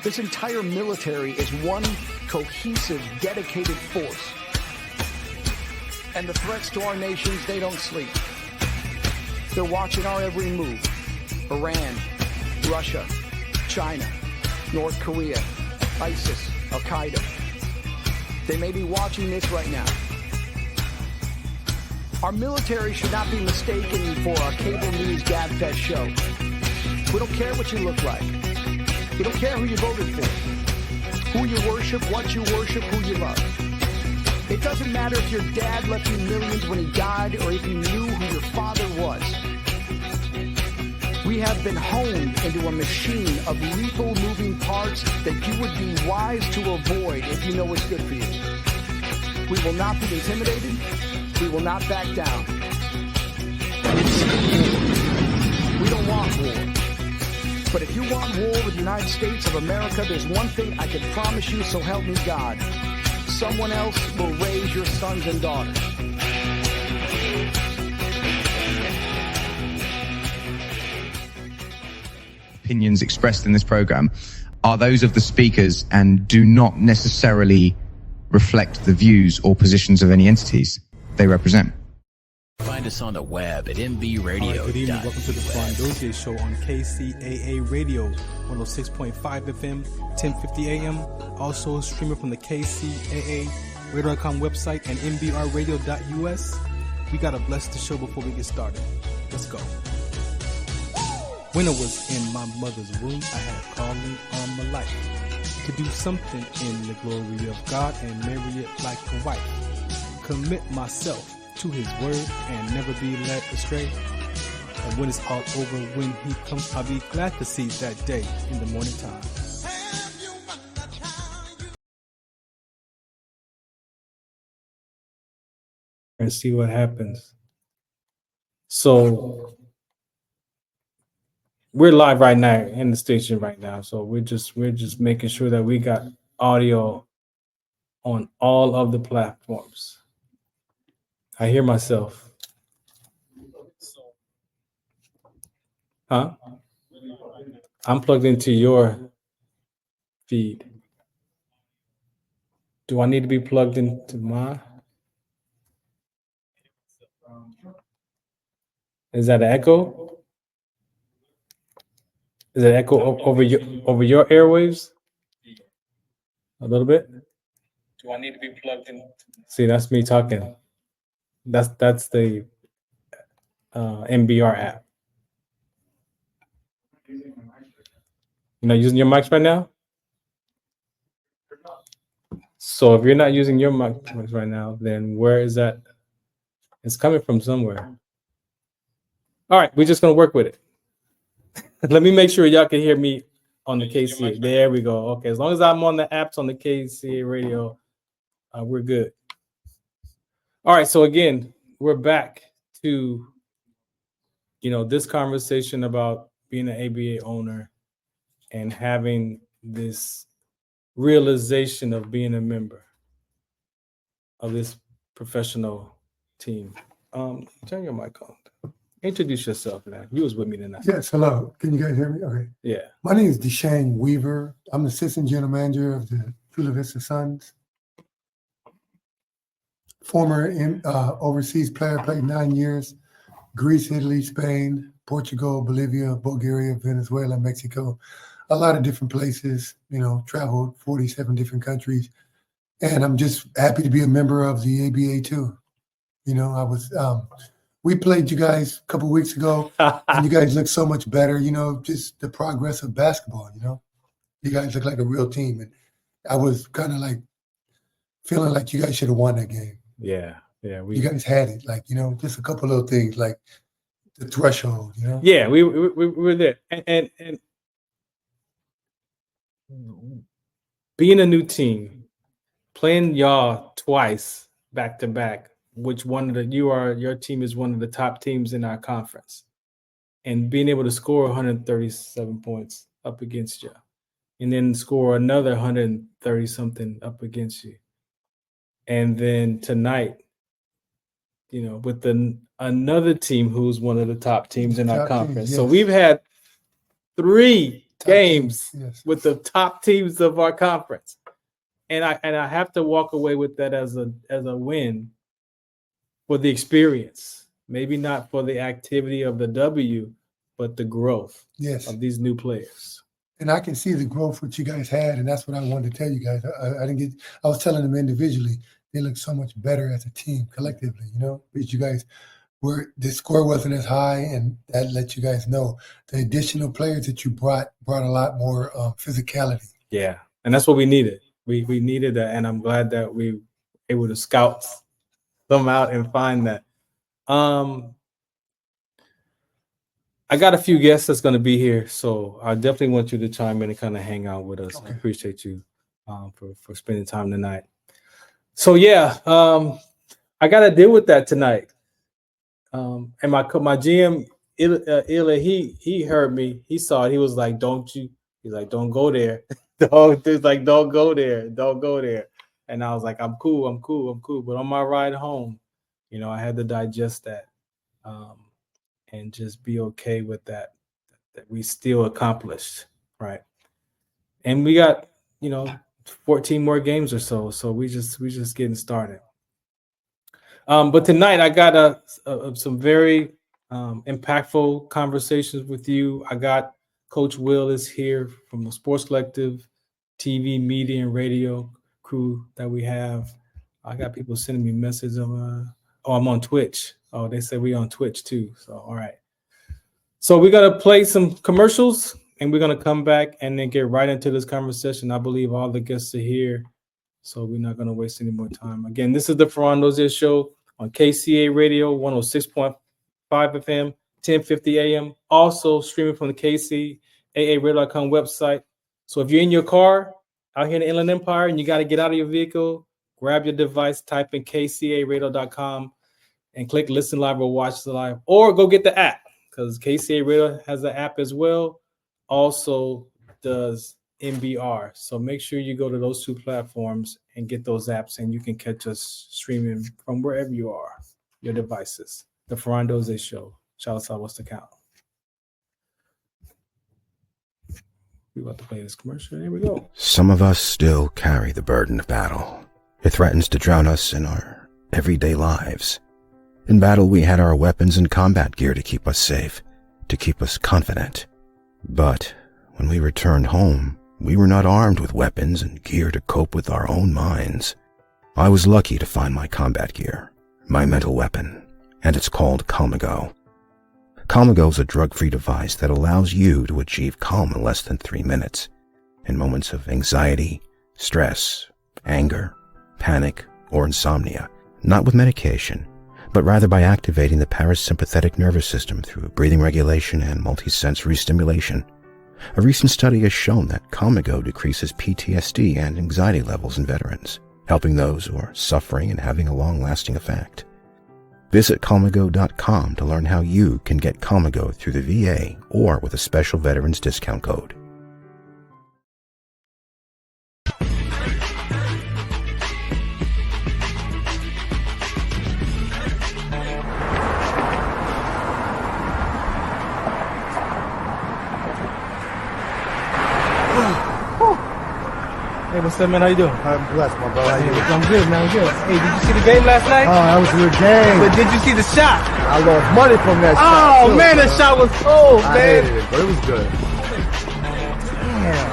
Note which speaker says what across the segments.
Speaker 1: This entire military is one cohesive, dedicated force. And the threats to our nations, they don't sleep. They're watching our every move. Iran, Russia, China, North Korea, ISIS, Al-Qaeda. They may be watching this right now. Our military should not be mistaken for a cable news gab-fed show. We don't care what you look like. We don't care who you voted for, who you worship, what you worship, who you love. It doesn't matter if your dad left you millions when he died or if you knew who your father was. We have been honed into a machine of lethal moving parts that you would be wise to avoid if you know what's good for you. We will not be intimidated. We will not back down. We don't want war. But if you want war with the United States of America, there's one thing I can promise you, so help me God. Someone else will raise your sons and daughters.
Speaker 2: Opinions expressed in this program are those of the speakers and do not necessarily reflect the views or positions of any entities they represent.
Speaker 3: Find us on the web at mbradio.us.
Speaker 4: Good evening. Welcome to the Farron Dozier Show on KCAA Radio, 106.5 FM, 1050 AM. Also streaming from the KCAA Radio.com website and mbradio.us. We got to bless the show before we get started. Let's go. When I was in my mother's womb, I had a calling on my life to do something in the glory of God and marry it like a wife. Commit myself to his word and never be led astray. And when it's all over, when he comes, I'll be glad to see that day in the morning time. And see what happens. So we're live right now in the station right now. So we're just making sure that we got audio on all of the platforms. I hear myself. Huh? I'm plugged into your feed. Do I need to be plugged into mine? Is that an echo? Is it echo over your airwaves? A little bit? Do I need to be plugged in? See, that's me talking. That's the MBR app. You're not using your mics right now? So if you're not using your mics right now, then where is that? It's coming from somewhere. All right, we're just gonna work with it. Let me make sure y'all can hear me on the KCA. There we go. Okay, as long as I'm on the apps on the KCA radio, we're good. All right, so again, we're back to, this conversation about being an ABA owner and having this realization of being a member of this professional team. Turn your mic on. Introduce yourself, man. You was with me tonight.
Speaker 5: Yes, hello. Can you guys hear me? Okay.
Speaker 4: Yeah.
Speaker 5: My name is Deshane Weaver. I'm the assistant general manager of the Chula Vista Suns. Former overseas player, played 9 years. Greece, Italy, Spain, Portugal, Bolivia, Bulgaria, Venezuela, Mexico. A lot of different places, traveled 47 different countries. And I'm just happy to be a member of the ABA too. We played you guys a couple weeks ago, and you guys look so much better, just the progress of basketball, You guys look like a real team. And I was kind of like feeling like you guys should have won that game.
Speaker 4: Yeah.
Speaker 5: You guys had it, just a couple little things like the threshold,
Speaker 4: Yeah, we were there. And being a new team, playing y'all twice back to back, which your team is one of the top teams in our conference, and being able to score 137 points up against you, and then score another 130 something up against you, and then tonight, with another team who's one of the top teams in our conference. Yes. So we've had 3 games
Speaker 5: Yes.
Speaker 4: with the top teams of our conference. And I have to walk away with that as a win for the experience. Maybe not for the activity of the W, but the growth
Speaker 5: Yes.
Speaker 4: of these new players.
Speaker 5: And I can see the growth what you guys had, and that's what I wanted to tell you guys. I was telling them individually, they look so much better as a team collectively, because you guys the score wasn't as high, and that let you guys know the additional players that you brought a lot more physicality.
Speaker 4: Yeah, and that's what we needed. We needed that, and I'm glad that we were able to scout them out and find that. I got a few guests that's going to be here, so I definitely want you to chime in and kind of hang out with us. Okay. I appreciate you for spending time tonight. So yeah, I got to deal with that tonight. And my GM, Ila, he heard me. He saw it. He was like, "Don't go there." He's like, "Don't go there. Don't go there." And I was like, "I'm cool. But on my ride home, I had to digest that. And just be okay with that we still accomplished, right? And we got, 14 more games or so. So we just getting started. But tonight I got some very impactful conversations with you. I got Coach Will is here from the Sports Collective TV, media, and radio crew that we have. I got people sending me messages of, I'm on Twitch. Oh, they said we on Twitch too. So, all right. So we're going to play some commercials and we're going to come back and then get right into this conversation. I believe all the guests are here, so we're not going to waste any more time. Again, this is the Farron Dozier Show on KCA Radio, 106.5 FM, 1050 AM. Also streaming from the KCAARadio.com website. So if you're in your car out here in the Inland Empire and you got to get out of your vehicle, grab your device, type in KCAARadio.com and click listen live or watch the live, or go get the app because KCA Radio has the app as well. Also does MBR. So make sure you go to those two platforms and get those apps, and you can catch us streaming from wherever you are, your devices. The Farron Dozier Show. Shout out, what's the count? We're about to play this commercial. Here we go.
Speaker 6: Some of us still carry the burden of battle. It threatens to drown us in our everyday lives. In battle, we had our weapons and combat gear to keep us safe, to keep us confident. But when we returned home, we were not armed with weapons and gear to cope with our own minds. I was lucky to find my combat gear, my mental weapon, and it's called Calmago. Calmago is a drug-free device that allows you to achieve calm in less than 3 minutes in moments of anxiety, stress, anger, panic, or insomnia, not with medication, but rather by activating the parasympathetic nervous system through breathing regulation and multisensory stimulation. A recent study has shown that Calmago decreases PTSD and anxiety levels in veterans, helping those who are suffering and having a long-lasting effect. Visit Calmago.com to learn how you can get Calmago through the VA or with a special veterans discount code.
Speaker 4: Hey, what's up, man? How you doing?
Speaker 7: I'm blessed, my brother. How you doing?
Speaker 4: I'm good, man. I'm good. Hey, did you see the game last night?
Speaker 7: Oh, that was a good game.
Speaker 4: But did you see the shot?
Speaker 7: I lost money from that shot.
Speaker 4: Oh,
Speaker 7: too,
Speaker 4: man, that shot was cold,
Speaker 7: I
Speaker 4: man.
Speaker 7: hated it, but it was good. Damn.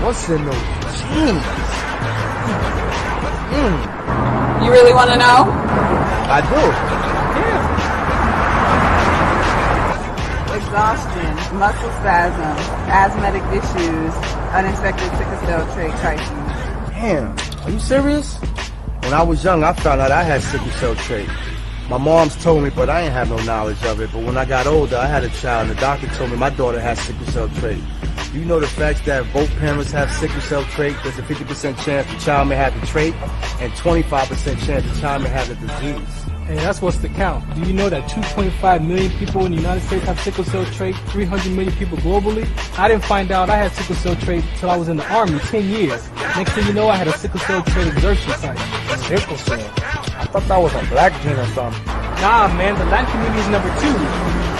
Speaker 7: What's in those jeans?
Speaker 8: You really want to know?
Speaker 7: I do.
Speaker 8: Exhaustion, muscle spasms, asthmatic issues, unexpected sickle cell trait crises.
Speaker 7: Damn. Are you serious? When I was young, I found out I had sickle cell trait. My mom's told me, but I ain't have no knowledge of it. But when I got older, I had a child, and the doctor told me my daughter has sickle cell trait. You know the fact that both parents have sickle cell trait, there's a 50% chance the child may have the trait, and 25% chance the child may have the disease.
Speaker 4: Hey, that's what's the count. Do you know that 2.5 million people in the United States have sickle cell trait, 300 million people globally? I didn't find out I had sickle cell trait until I was in the Army 10 years. Next thing you know, I had a sickle cell trait exertion site.
Speaker 7: Sickle cell? I thought that was a black gene or something.
Speaker 4: Nah, man, the Latin community is number 2.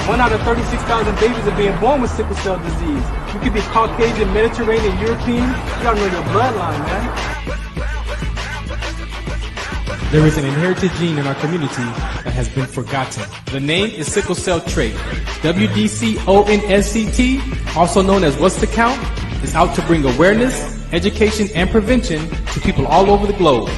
Speaker 4: 1 out of 36,000 babies are being born with sickle cell disease. You could be Caucasian, Mediterranean, European. You gotta know your bloodline, man. There is an inherited gene in our community that has been forgotten. The name is sickle cell trait. WDCONSCT, also known as What's the Count, is out to bring awareness, education, and prevention to people all over the globe.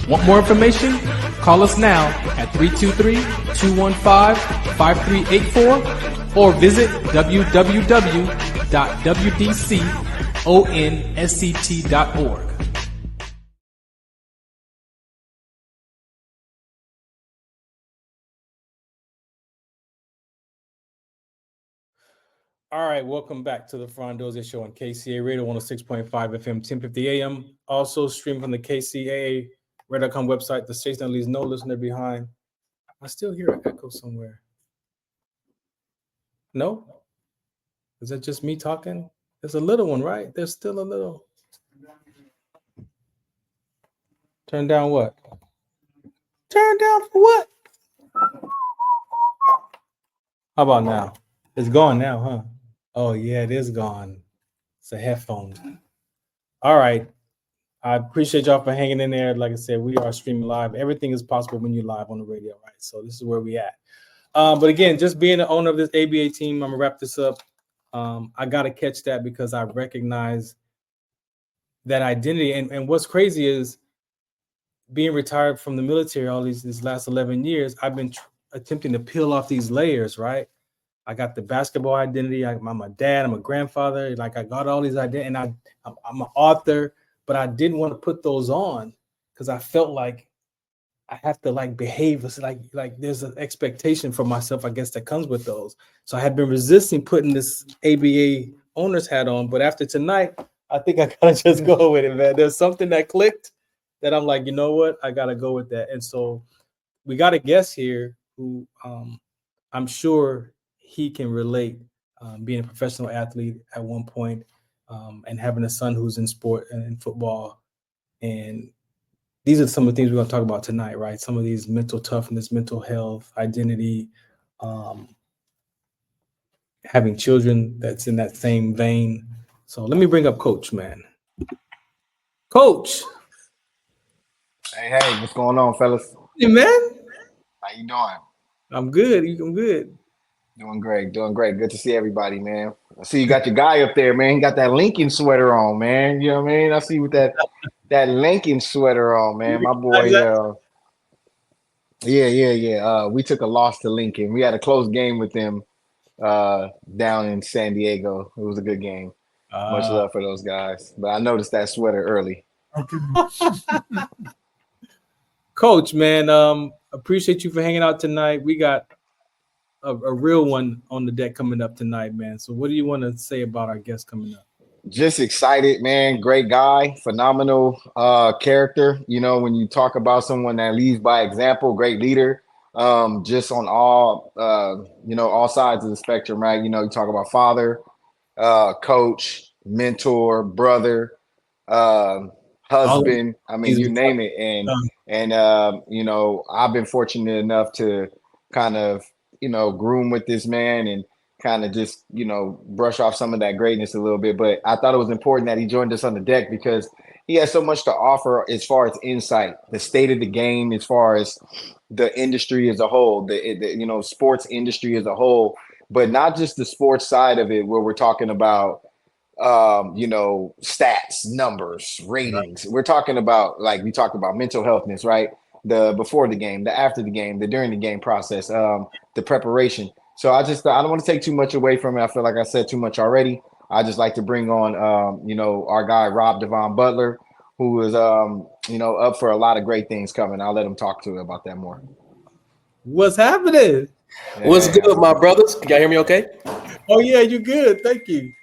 Speaker 4: Want more information? Call us now at 323-215-5384 or visit www.wdconsct.org. All right, welcome back to the Farron Dozier Show on KCA Radio 106.5 FM, 1050 AM. Also stream from the KCAA Radio.com website. The station that leaves no listener behind. I still hear an echo somewhere. No? Is that just me talking? There's a little one, right? There's still a little. Turn down what? Turn down for what? How about now? It's gone now, huh? Oh, yeah, it is gone. It's a headphone. All right. I appreciate y'all for hanging in there. Like I said, we are streaming live. Everything is possible when you're live on the radio, right? So this is where we at. But again, just being the owner of this ABA team, I'm going to wrap this up. I got to catch that because I recognize that identity. And what's crazy is being retired from the military all these last 11 years, I've been attempting to peel off these layers, right? I got the basketball identity. I'm a dad. I'm a grandfather. Like I got all these identities, and I'm an author, but I didn't want to put those on because I felt like I have to like behave. It's like there's an expectation for myself, I guess, that comes with those. So I had been resisting putting this ABA owner's hat on, but after tonight, I think I gotta just go with it, man. There's something that clicked that I'm like, you know what? I gotta go with that. And so we got a guest here who I'm sure he can relate, being a professional athlete at one point, and having a son who's in sport and in football. And these are some of the things we're going to talk about tonight, right? Some of these mental toughness, mental health, identity, having children that's in that same vein. So let me bring up Coach, man. Coach.
Speaker 9: Hey, what's going on, fellas?
Speaker 4: Hey, man.
Speaker 9: How you doing?
Speaker 4: I'm good. I'm good.
Speaker 9: Doing great. Good to see everybody, man. I see you got your guy up there, man. You got that Lincoln sweater on, man. You know what I mean? I see you with that Lincoln sweater on, man. My boy, yeah. We took a loss to Lincoln. We had a close game with them down in San Diego. It was a good game. Much love for those guys. But I noticed that sweater early.
Speaker 5: Okay.
Speaker 4: Coach, man, appreciate you for hanging out tonight. We got a real one on the deck coming up tonight, man. So what do you want to say about our guest coming up?
Speaker 9: Just excited, man. Great guy, phenomenal character. You know, when you talk about someone that leads by example, great leader, just on all, all sides of the spectrum, right? You know, you talk about father, coach, mentor, brother, husband. I mean, you name it. And I've been fortunate enough to kind of, groom with this man and kind of just, brush off some of that greatness a little bit. But I thought it was important that he joined us on the deck because he has so much to offer as far as insight, the state of the game, as far as the industry as a whole, the sports industry as a whole, but not just the sports side of it where we're talking about, stats, numbers, ratings. We're talking about, like we talked about, mental healthness, right? The before the game, the after the game, the during the game process, the preparation. So I don't want to take too much away from it. I feel like I said too much already. I just like to bring on, our guy, Robb Davon Butler, who is, up for a lot of great things coming. I'll let him talk to you about that more.
Speaker 4: What's happening?
Speaker 9: Yeah.
Speaker 10: What's good, my brothers? Can y'all hear me okay?
Speaker 4: Oh, yeah, you're good. Thank you.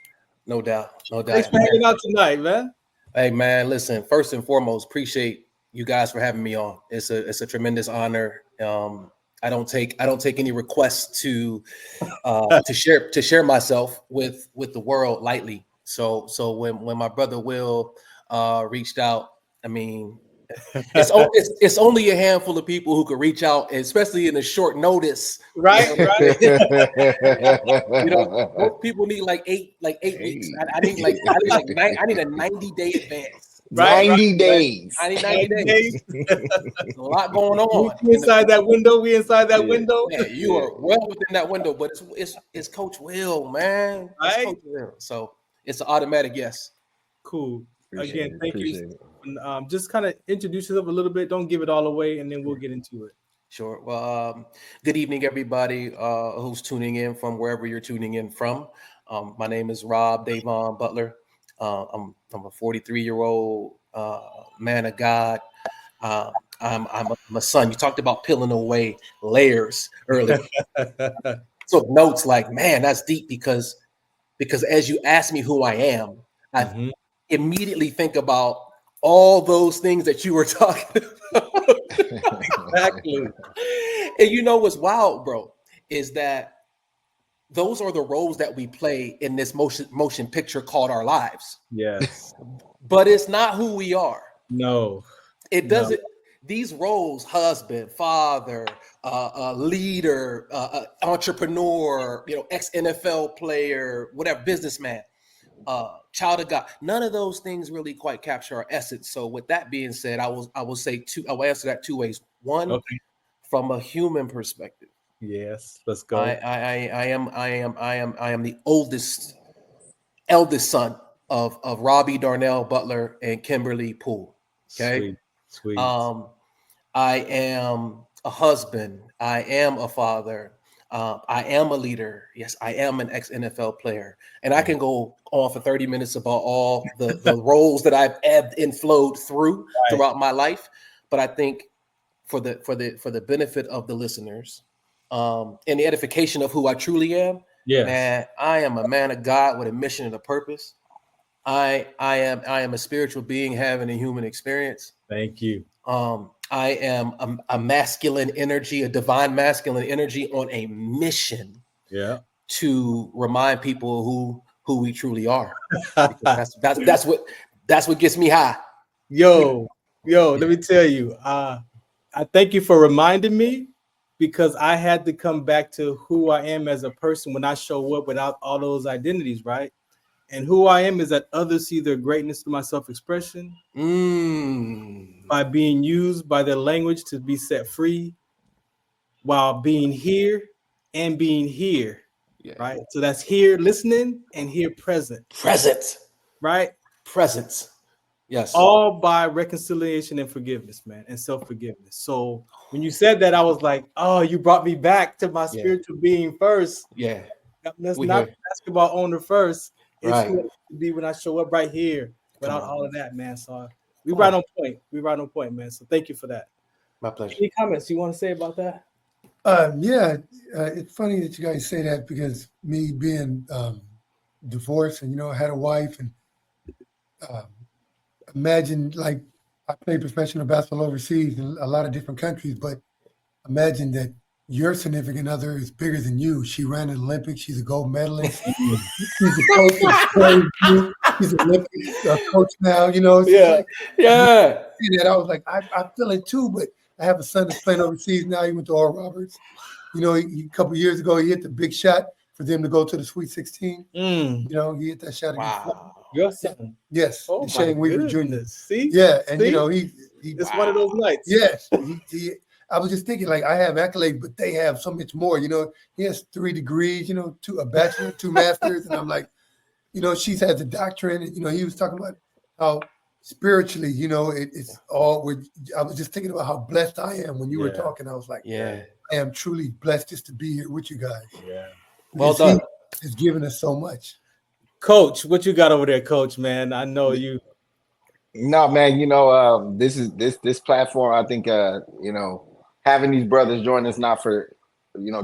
Speaker 10: No doubt.
Speaker 4: Thanks for hanging out tonight, man.
Speaker 10: Hey, man, listen, first and foremost, appreciate you guys for having me on. It's a tremendous honor. I don't take any requests to share myself with the world lightly. So when my brother Will reached out, I mean, It's only a handful of people who could reach out, especially in a short notice.
Speaker 4: Right.
Speaker 10: Most people need like eight weeks. I need a 90-day advance.
Speaker 9: 90 days.
Speaker 10: I need 90 days. There's a lot going on.
Speaker 4: We inside that window.
Speaker 10: Yeah, you are well within that window, but it's Coach Will, man. It's
Speaker 4: Right.
Speaker 10: Coach Will. So it's an automatic yes.
Speaker 4: Cool.
Speaker 9: Appreciate
Speaker 4: Again,
Speaker 9: it,
Speaker 4: thank
Speaker 9: appreciate
Speaker 4: you. Just kind of introduce yourself a little bit. Don't give it all away, and then we'll get into it.
Speaker 10: Sure. Well, good evening, everybody who's tuning in from wherever you're tuning in from. My name is Robb Davon Butler. I'm a 43-year-old man of God. I'm a son. You talked about peeling away layers earlier. So notes like, man, that's deep because as you ask me who I am, I immediately think about all those things that you were talking about. Exactly. And you know what's wild, bro, is that those are the roles that we play in this motion picture called our lives.
Speaker 4: Yes.
Speaker 10: But it's not who we are.
Speaker 4: No.
Speaker 10: It doesn't. These roles, husband, father, leader, entrepreneur, ex-NFL player, whatever, businessman, child of God, none of those things really quite capture our essence. So with that being said, I will answer that two ways. One, from a human perspective.
Speaker 4: Yes, let's go.
Speaker 10: I am the eldest son of Robbie Darnell Butler and Kimberly Poole. Okay.
Speaker 4: Sweet.
Speaker 10: I am a husband. I am a father. I am a leader. Yes, I am an ex-NFL player. And I can go on for 30 minutes about all the roles that I've ebbed and flowed throughout my life. But I think for the benefit of the listeners, and the edification of who I truly am, man, I am a man of God with a mission and a purpose. I am a spiritual being having a human experience.
Speaker 4: Thank you.
Speaker 10: I am a masculine energy, a divine masculine energy on a mission.
Speaker 4: Yeah.
Speaker 10: To remind people who we truly are. That's what gets me high.
Speaker 4: Yo, let me tell you. I thank you for reminding me, because I had to come back to who I am as a person when I show up without all those identities, right? And who I am is that others see their greatness through my self-expression, by being used by their language to be set free, while being here and being here, right? So that's here listening and here present. Right?
Speaker 10: Presence. Yes.
Speaker 4: All by reconciliation and forgiveness, man, and self-forgiveness. So when you said that, I was like, oh, you brought me back to my spiritual being first.
Speaker 10: Yeah.
Speaker 4: Let's not basketball owner first. It's
Speaker 10: right.
Speaker 4: who I to be when I show up right here without all of that, man. So we right on point. We right on point, man. So thank you for that.
Speaker 10: My pleasure.
Speaker 4: Any comments you want to say about that?
Speaker 5: It's funny that you guys say that, because me being divorced and, I had a wife, and imagine, like, I played professional basketball overseas in a lot of different countries, but imagine that your significant other is bigger than you. She ran an Olympics. She's a gold medalist. She's a coach. She's an Olympic coach now, So and I was like, I feel it too, but I have a son that's playing overseas now. He went to Oral Roberts. A couple of years ago, he hit the big shot for them to go to the Sweet 16. He hit that shot.
Speaker 10: Wow.
Speaker 4: Your son?
Speaker 5: Yes.
Speaker 4: Oh,
Speaker 5: Shane Weaver Jr.
Speaker 4: See?
Speaker 5: Yeah, and
Speaker 4: he
Speaker 5: it's
Speaker 4: one of those nights.
Speaker 5: Yes. I was just thinking, like, I have accolades, but they have so much more. He has 3 degrees, a bachelor, 2 masters, and I'm like, she's had a doctorate. And, he was talking about how spiritually, it's all. I was just thinking about how blessed I am when you were talking. I was like, I am truly blessed just to be here with you guys.
Speaker 4: Yeah,
Speaker 5: well done. It's given us so much.
Speaker 4: Coach, what you got over there, Coach? Man, I know you.
Speaker 9: No, man. This platform. I think having these brothers join us, not for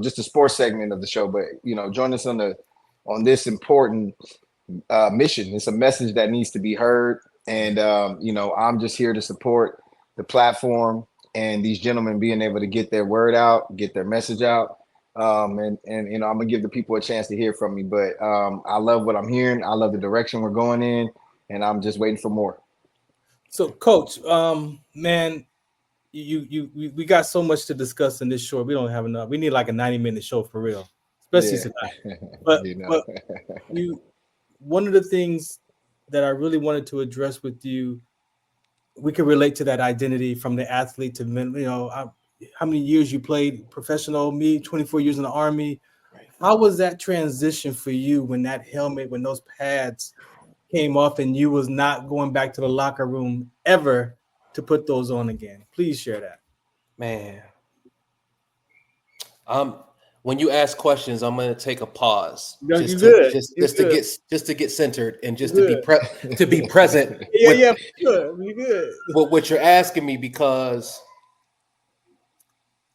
Speaker 9: just a sports segment of the show, but join us on this important mission. It's a message that needs to be heard, and I'm just here to support the platform and these gentlemen being able to get their word out, get their message out, and I'm gonna give the people a chance to hear from me. But I love what I'm hearing. I love the direction we're going in, and I'm just waiting for more.
Speaker 4: So, Coach, man, we got so much to discuss in this short. We don't have enough. We need like a 90-minute show for real, especially tonight. But one of the things that I really wanted to address with you, we can relate to that identity from the athlete to men. How many years you played professional? Me, 24 years in the Army. How was that transition for you when that helmet, when those pads came off and you was not going back to the locker room ever to put those on again? Please share that.
Speaker 10: Man. When you ask questions, I'm going to take a pause just to get centered and just to be present.
Speaker 4: You're good.
Speaker 10: What you're asking me, because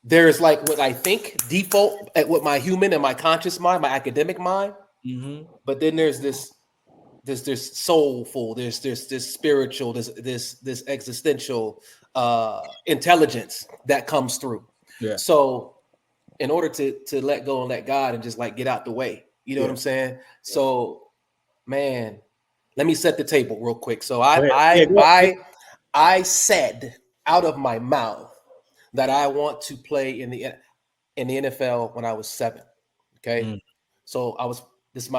Speaker 10: there's like what I think default at what my human and my conscious mind, my academic mind, but then there's this soulful, there's this spiritual, this existential intelligence that comes through. Yeah. So in order to let go and let God and just like get out the way, you know what I'm saying? So, man, let me set the table real quick. So I said out of my mouth that I want to play in the NFL when I was 7. Okay. So I was this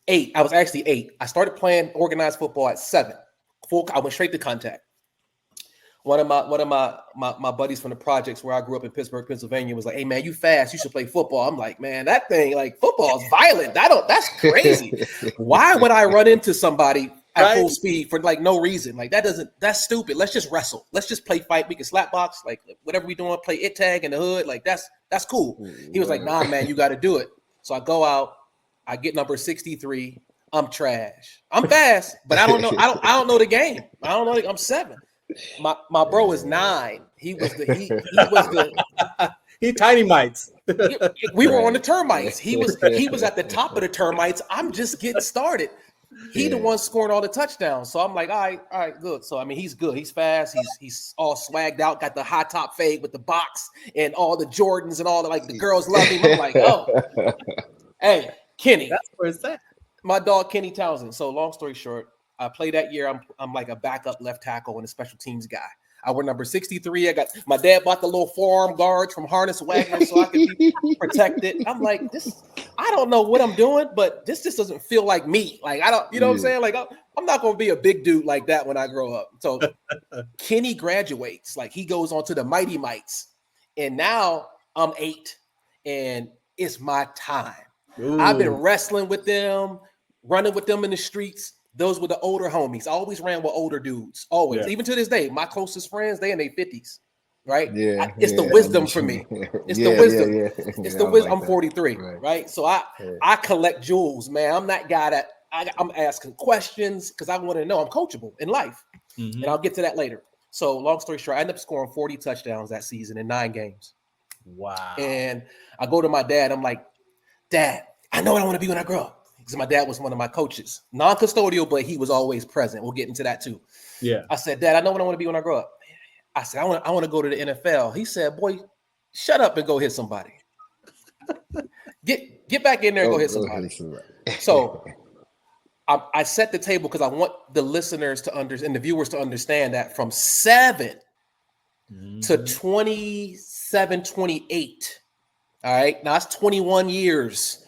Speaker 10: 8. I was actually 8. I started playing organized football at 7. I went straight to contact. One of my buddies from the projects where I grew up in Pittsburgh, Pennsylvania, was like, "Hey man, you fast, you should play football." I'm like, "Man, that thing, like, football is violent. That's crazy. Why would I run into somebody at full speed for like no reason? Like that's stupid. Let's just wrestle. Let's just play fight. We can slap box, like whatever we doing, play it tag in the hood. Like that's cool." He was like, "Nah, man, you got to do it." So I go out, I get number 63. I'm trash. I'm fast, but I don't know. I don't know the game. I don't know. I'm 7. My bro is 9. He was
Speaker 4: he tiny mites.
Speaker 10: We were on the termites. He was at the top of the termites. I'm just getting started. He the one scoring all the touchdowns. So I'm like, all right, good. So I mean, he's good. He's fast. He's all swagged out. Got the high top fade with the box and all the Jordans and all the, like, the girls love him. I'm like, oh, hey, Kenny.
Speaker 4: That's where it's at.
Speaker 10: My dog Kenny Townsend. So long story short, I played that year. I'm like a backup left tackle and a special teams guy. I wear number 63. My dad bought the little forearm guards from Harness Wagner so I could be protected. I'm like, I don't know what I'm doing, but this just doesn't feel like me. Like, I don't, you know what I'm saying? Like, I'm not going to be a big dude like that when I grow up. So Kenny graduates. Like, he goes on to the Mighty Mites. And now I'm 8 and it's my time. Ooh. I've been wrestling with them, running with them in the streets. Those were the older homies. I always ran with older dudes. Always. Yeah. Even to this day, my closest friends, they in their 50s. Right? Yeah. It's the wisdom for me. It's the wisdom. It's the wisdom. I'm 43. Right? So I collect jewels, man. I'm that guy that I'm asking questions because I want to know. I'm coachable in life. And I'll get to that later. So long story short, I ended up scoring 40 touchdowns that season in 9 games.
Speaker 4: Wow.
Speaker 10: And I go to my dad. I'm like, "Dad, I know what I want to be when I grow up." Because my dad was one of my coaches, non-custodial, but he was always present. We'll get into that too.
Speaker 4: Yeah.
Speaker 10: I said, "Dad, I know what I want to be when I grow up." I said, I want to go to the NFL. He said, "Boy, shut up and go hit somebody. Get back in there and go hit somebody." So I set the table because I want the listeners to understand, and the viewers to understand that from 7 to 27, 28. All right. Now it's 21 years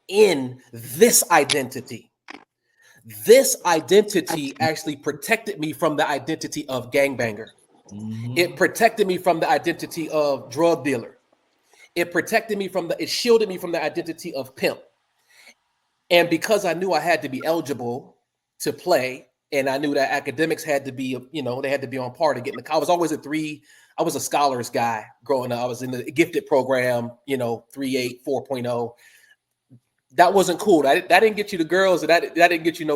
Speaker 10: in this identity. This identity actually protected me from the identity of gangbanger. It protected me from the identity of drug dealer. It shielded me from the identity of pimp. And because I knew I had to be eligible to play, and I knew that academics had to be, they had to be on par to get in the. I was always I was a scholars guy growing up. I was in the gifted program, 3.8, 4.0. That wasn't cool. That didn't get you the girls. That didn't get you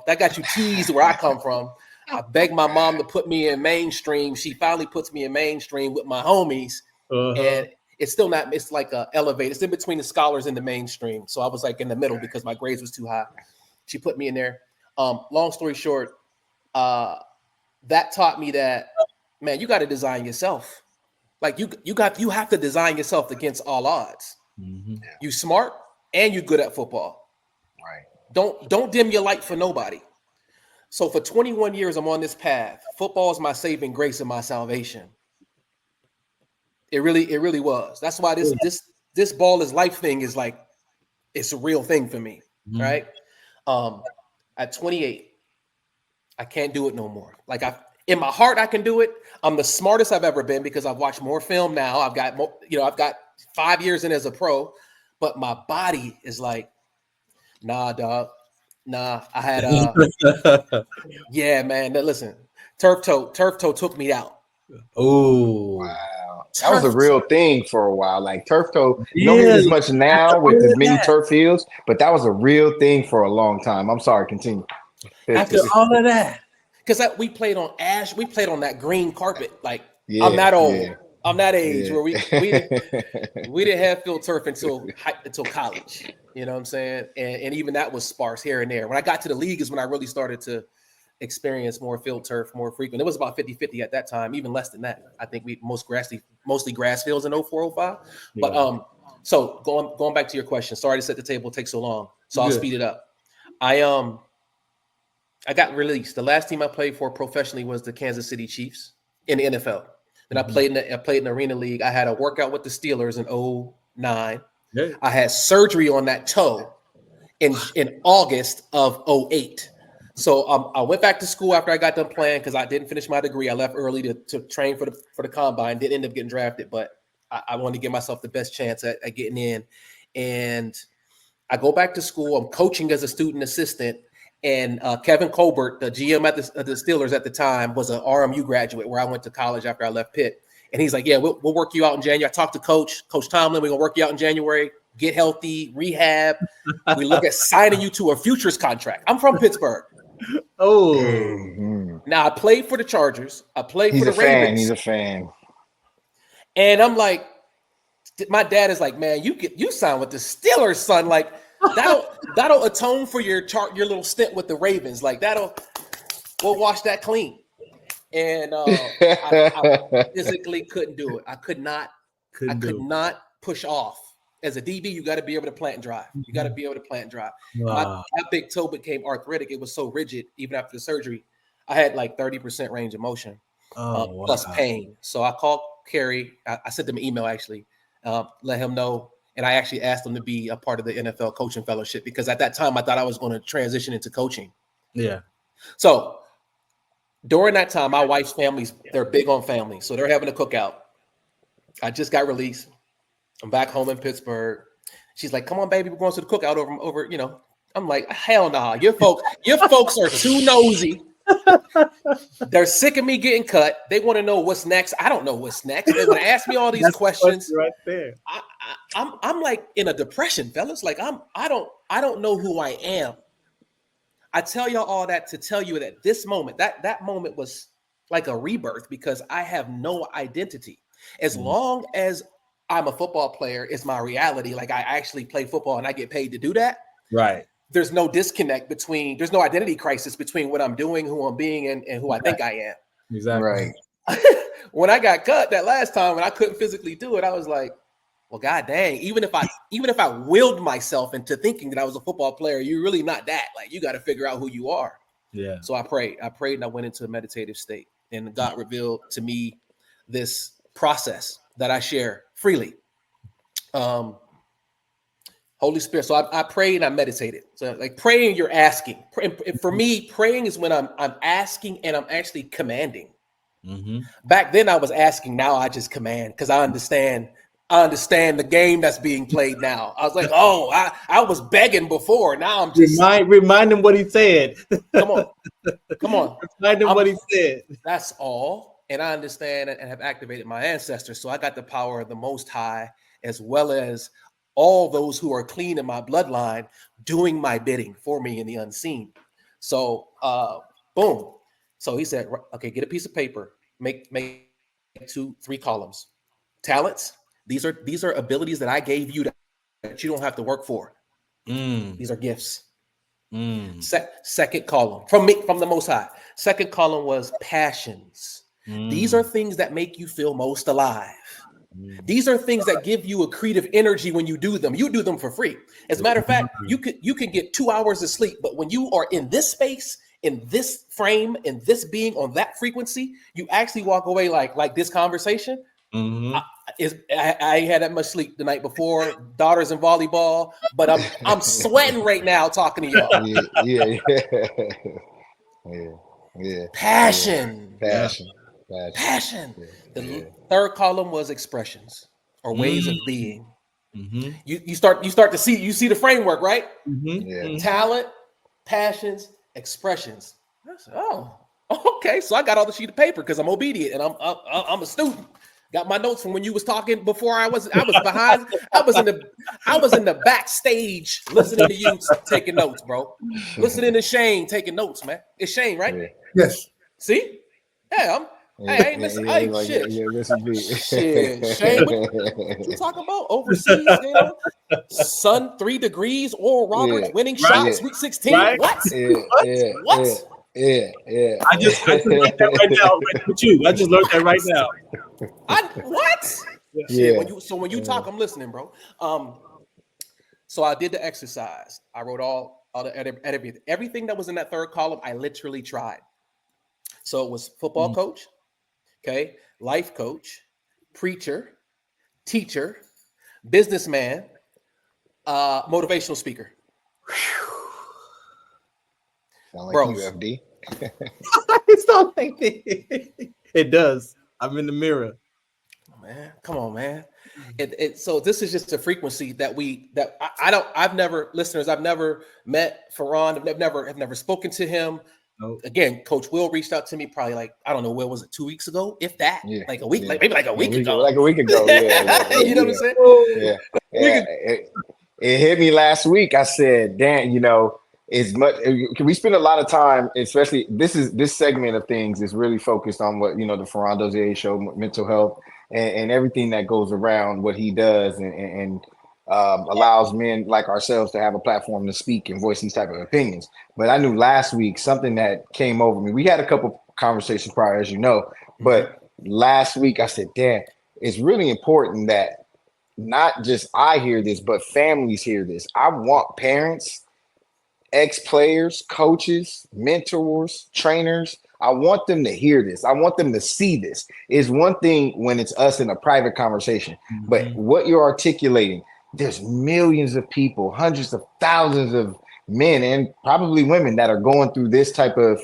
Speaker 10: that got you teased where I come from. I begged my mom to put me in mainstream. She finally puts me in mainstream with my homies. And it's still not, it's like a elevator. It's in between the scholars and the mainstream. So I was like in the middle because my grades was too high. She put me in there. Long story short, that taught me that, man, you got to design yourself. Like you have to design yourself against all odds. You smart and you're good at football. Right. Don't dim your light for nobody. So for 21 years, I'm on this path. Football is my saving grace and my salvation. It really was. That's why this ball is life thing is like, it's a real thing for me, right? At 28, I can't do it no more. Like in my heart, I can do it. I'm the smartest I've ever been because I've watched more film now. I've got more, I've got 5 years in as a pro, but my body is like, nah, dog. Nah, I had yeah, man. Listen, turf toe took me out.
Speaker 4: Oh
Speaker 9: wow, that was a real thing for a while. Like turf toe, you don't hear as much now with as many turf fields, but that was a real thing for a long time. I'm sorry, continue.
Speaker 4: After all of that,
Speaker 10: because we played on ash, we played on that green carpet. Like I'm that old. Yeah. I'm that age where we didn't have field turf until college. You know what I'm saying? And even that was sparse here and there. When I got to the league is when I really started to experience more field turf more frequent. It was about 50-50 at that time, even less than that. I think mostly grass fields in 04-05. But so going back to your question, sorry to set the table, take so long. So I'll speed it up. I got released. The last team I played for professionally was the Kansas City Chiefs in the NFL. Then I played in the Arena League. I had a workout with the Steelers in 2009. Yeah. I had surgery on that toe in August of 2008. So I went back to school after I got done playing because I didn't finish my degree. I left early to train for the combine. Didn't end up getting drafted, but I wanted to give myself the best chance at getting in. And I go back to school. I'm coaching as a student assistant. And Kevin Colbert, the GM at the Steelers at the time, was an RMU graduate where I went to college after I left Pitt. And he's like, yeah, we'll work you out in January. I talked to Coach Tomlin. We're going to work you out in January. Get healthy, rehab. We look at signing you to a futures contract. I'm from Pittsburgh.
Speaker 4: Oh.
Speaker 10: Now, I played for the Chargers. I played for the Ravens.
Speaker 9: He's a fan.
Speaker 10: And I'm like, my dad is like, man, you signed with the Steelers, son. Like, that'll atone for your little stint with the Ravens. Like we'll wash that clean. And I physically couldn't do it. I could not push off. As a DB, you got to be able to plant and drive. You got to be able to plant and drive.
Speaker 4: Wow.
Speaker 10: My big toe became arthritic. It was so rigid, even after the surgery. I had like 30% range of motion plus pain. So I called Kerry. I sent him an email actually, let him know. And I actually asked him to be a part of the NFL coaching fellowship because at that time I thought I was going to transition into coaching.
Speaker 4: Yeah.
Speaker 10: So during that time, my wife's family's, they're big on family. So they're having a cookout. I just got released. I'm back home in Pittsburgh. She's like, come on, baby, we're going to the cookout over, I'm like, hell nah. Your folks are too nosy. They're sick of me getting cut. They want to know what's next. I don't know what's next. They're going to ask me all these questions
Speaker 4: right there.
Speaker 10: I'm like in a depression, fellas. Like I don't know who I am. I tell y'all all that to tell you that this moment, that moment was like a rebirth because I have no identity. As long as I'm a football player, it's my reality. Like I actually play football and I get paid to do that.
Speaker 4: Right.
Speaker 10: There's no disconnect there's no identity crisis between what I'm doing, who I'm being, and who I think I am.
Speaker 4: Exactly.
Speaker 9: Right.
Speaker 10: When I got cut that last time and I couldn't physically do it, I was like, well, God dang, even if I willed myself into thinking that I was a football player, you're really not that. Like you got to figure out who you are.
Speaker 4: Yeah.
Speaker 10: So I prayed and I went into a meditative state and God revealed to me this process that I share freely. Holy Spirit. So I prayed and I meditated. So like praying, you're asking. For me, praying is when I'm asking and I'm actually commanding.
Speaker 4: Mm-hmm.
Speaker 10: Back then I was asking. Now I just command because I understand the game that's being played now. I was like, oh, I was begging before. Now I'm just
Speaker 4: remind him what he said.
Speaker 10: Come on.
Speaker 4: Remind him what he said.
Speaker 10: That's all. And I understand and have activated my ancestors. So I got the power of the Most High, as well as all those who are clean in my bloodline doing my bidding for me in the unseen. So, boom. So he said, okay, get a piece of paper, make 2-3 columns. Talents. These are abilities that I gave you that you don't have to work for. These are gifts. Second column from the Most High. Second column was passions. These are things that make you feel most alive. These are things that give you a creative energy when you do them. You do them for free. As a matter of fact, you can get 2 hours of sleep, but when you are in this space in this frame, in this being on that frequency, you actually walk away like this conversation.
Speaker 4: Mm-hmm.
Speaker 10: I ain't had that much sleep the night before. Daughters in volleyball, but I'm sweating right now talking to y'all.
Speaker 9: Yeah.
Speaker 10: Passion.
Speaker 9: Passion.
Speaker 10: The third column was expressions or ways of being.
Speaker 4: Mm-hmm.
Speaker 10: You start to see the framework, right?
Speaker 4: Mm-hmm.
Speaker 9: Yeah.
Speaker 10: Talent, passions, expressions. I said, oh, okay. So I got all the sheet of paper because I'm obedient and I'm a student. Got my notes from when you was talking before. I was behind. I was in the backstage listening to you taking notes, bro. Listening to Shane taking notes, man. It's Shane, right?
Speaker 9: Yeah.
Speaker 5: Yes.
Speaker 10: See? Yeah, I ain't missing. Shit. Shit, Shane, what you talking about? Overseas, Sun 3 degrees, Oral Roberts winning shot, Sweet 16.
Speaker 4: Right.
Speaker 10: What?
Speaker 9: What? Yeah.
Speaker 4: I just learned that right now. Right with you. I just learned that right now.
Speaker 10: What?
Speaker 9: Yeah.
Speaker 10: When you talk, I'm listening, bro. So I did the exercise. I wrote all the everything that was in that third column. I literally tried. So it was football coach, okay, life coach, preacher, teacher, businessman, motivational speaker.
Speaker 9: Sound like
Speaker 10: Bros.
Speaker 9: UFD.
Speaker 4: It's not like that. It does. I'm in the mirror.
Speaker 10: Man, come on, man. So this is just a frequency that I've never met Farron. I've never spoken to him.
Speaker 4: Nope.
Speaker 10: Again, Coach Will reached out to me probably where was it, 2 weeks ago? If that, like a week, maybe like a week ago.
Speaker 9: Like a week ago. Yeah.
Speaker 10: You know what I'm saying?
Speaker 9: Yeah. It hit me last week. I said, Dan, we spend a lot of time, especially this segment of things is really focused on what, the Farron Dozier show, mental health and everything that goes around what he does and allows men like ourselves to have a platform to speak and voice these type of opinions. But I knew last week something that came over me. We had a couple conversations prior, as you know, but last week I said, Dan, it's really important that not just I hear this, but families hear this. I want parents, ex-players, coaches, mentors, trainers. I want them to hear this. I want them to see this. It's one thing when it's us in a private conversation, but what you're articulating, there's millions of people, hundreds of thousands of men and probably women that are going through this type of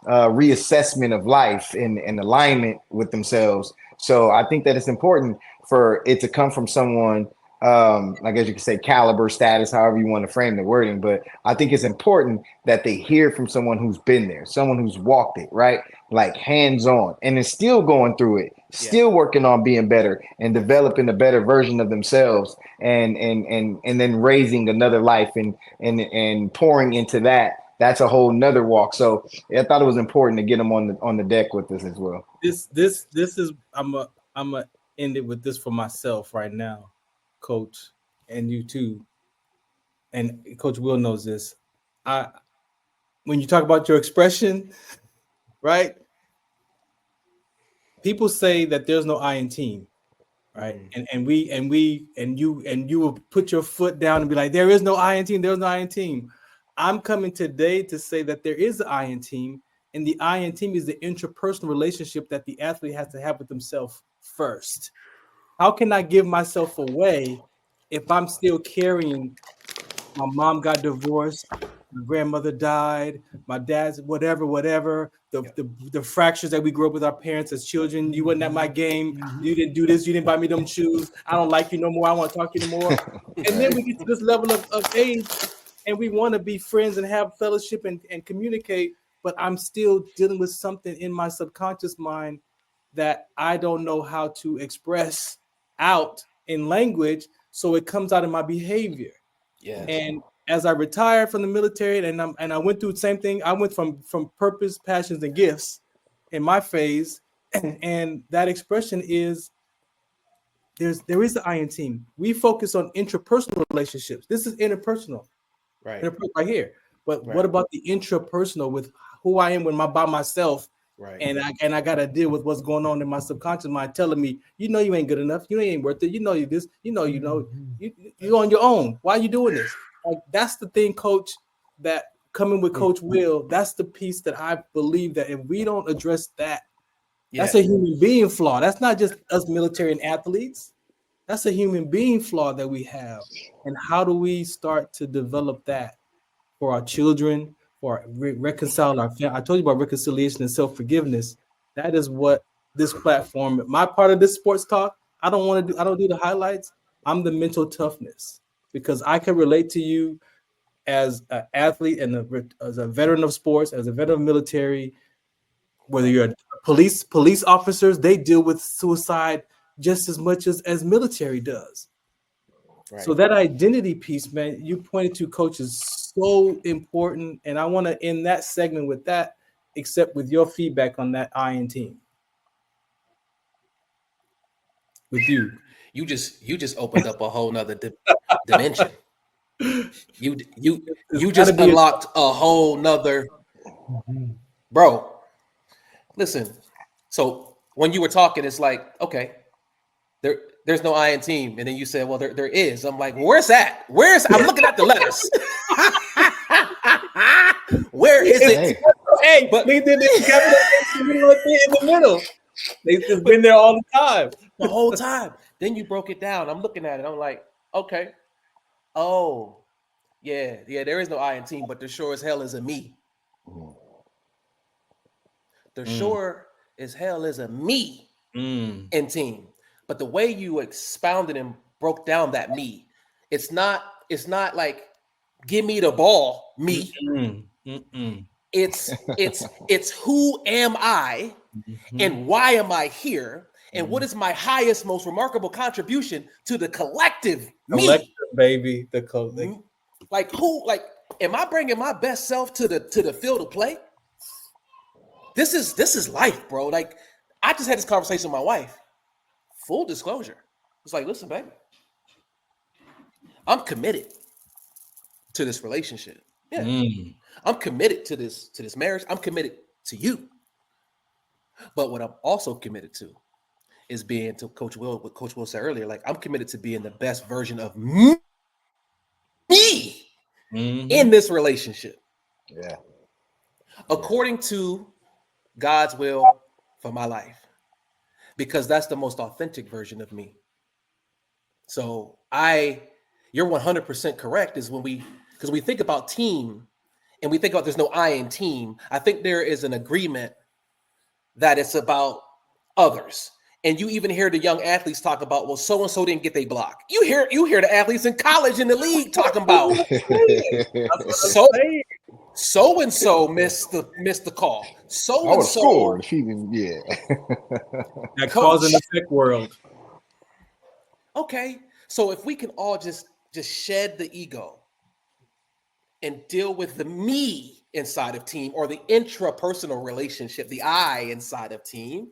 Speaker 9: reassessment of life and alignment with themselves. So I think that it's important for it to come from someone, I guess you could say caliber, status, however you want to frame the wording. But I think it's important that they hear from someone who's been there, someone who's walked it, right? Like hands-on, and is still going through it, still working on being better and developing a better version of themselves and then raising another life and pouring into that. That's a whole nother walk. So I thought it was important to get them on the deck with us as well.
Speaker 4: This is I'm gonna end it with this for myself right now, Coach, and you too. And Coach Will knows this. When you talk about your expression, right? People say that there's no I in team, right? And you will put your foot down and be like, there is no I in team. There's no I in team. I'm coming today to say that there is an I in team, and the I in team is the interpersonal relationship that the athlete has to have with themselves first. How can I give myself away if I'm still carrying my mom got divorced, my grandmother died, my dad's whatever, the fractures that we grew up with our parents as children. You wasn't at my game. You didn't do this. You didn't buy me them shoes. I don't like you no more. I want to talk to you no more. And then we get to this level of age and we want to be friends and have fellowship and communicate, but I'm still dealing with something in my subconscious mind that I don't know how to express out in language. So it comes out in my behavior.
Speaker 10: Yeah.
Speaker 4: And as I retired from the military and I went through the same thing, I went from purpose, passions, and gifts in my phase. And that expression is there is the I in team. We focus on interpersonal relationships. This is interpersonal,
Speaker 10: right
Speaker 4: right here. But what about the intrapersonal with who I am when I'm by myself?
Speaker 10: Right.
Speaker 4: And I got to deal with what's going on in my subconscious mind telling me, you ain't good enough. You ain't worth it. You this, you're on your own. Why are you doing this? Like, that's the thing, Coach, that coming with Coach Will, that's the piece that I believe that if we don't address that,
Speaker 10: Yeah.
Speaker 4: that's a human being flaw. That's not just us military and athletes. That's a human being flaw that we have. And how do we start to develop that for our children, for reconcile our family? I told you about reconciliation and self-forgiveness. That is what this platform, my part of this sports talk, I don't do the highlights. I'm the mental toughness, because I can relate to you as an athlete and as a veteran of sports, as a veteran of military, whether you're a police officers, they deal with suicide just as much as military does. Right. So that identity piece, man, you pointed to, Coach, is so important. And I want to end that segment with that, except with your feedback on that Iron team. With you.
Speaker 10: You just opened up a whole nother dimension. You just unlocked a whole nother, bro. Listen, so when you were talking, it's like, okay, there's no I in team, and then you said, well, there is. I'm like, where's that? I'm looking at the letters. Where is it?
Speaker 4: Hey, but they did it in the middle. They've just been there all the time.
Speaker 10: The whole time. Then you broke it down. I'm looking at it. I'm like, okay. Oh, yeah, there is no I in team, but there sure as hell is a me. There sure as hell is a me in team. But the way you expounded and broke down that me, it's not like give me the ball, me. It's who am I and why am I here? And what is my highest, most remarkable contribution to the collective me?
Speaker 4: Collective, baby. The collective.
Speaker 10: Like who? Like, am I bringing my best self to the field of play? This is life, bro. Like, I just had this conversation with my wife. Full disclosure. It's like, listen, baby, I'm committed to this relationship. Yeah, I'm committed to this marriage. I'm committed to you. But what I'm also committed to is being, to Coach Will, what Coach Will said earlier, like, I'm committed to being the best version of me in this relationship.
Speaker 9: Yeah.
Speaker 10: According to God's will for my life, because that's the most authentic version of me. So you're 100% correct, is because we think about team and we think about there's no I in team. I think there is an agreement that it's about others. And you even hear the young athletes talk about, well, so-and-so didn't get their block. You hear the athletes in college in the league talking about so-and-so missed the call. So-and-so.
Speaker 4: That cause and effect world.
Speaker 10: Okay. So if we can all just shed the ego and deal with the me inside of team, or the intrapersonal relationship, the I inside of team,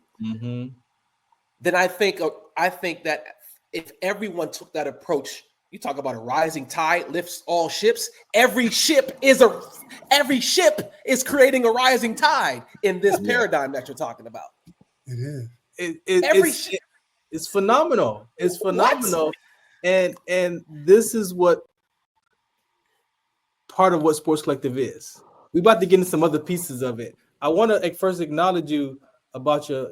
Speaker 10: then I think that if everyone took that approach, you talk about a rising tide lifts all ships. Every ship is creating a rising tide in this paradigm that you're talking about.
Speaker 5: It is.
Speaker 4: It's phenomenal. It's phenomenal. And this is what part of what Sports Collective is. We're about to get into some other pieces of it. I want to first acknowledge you about your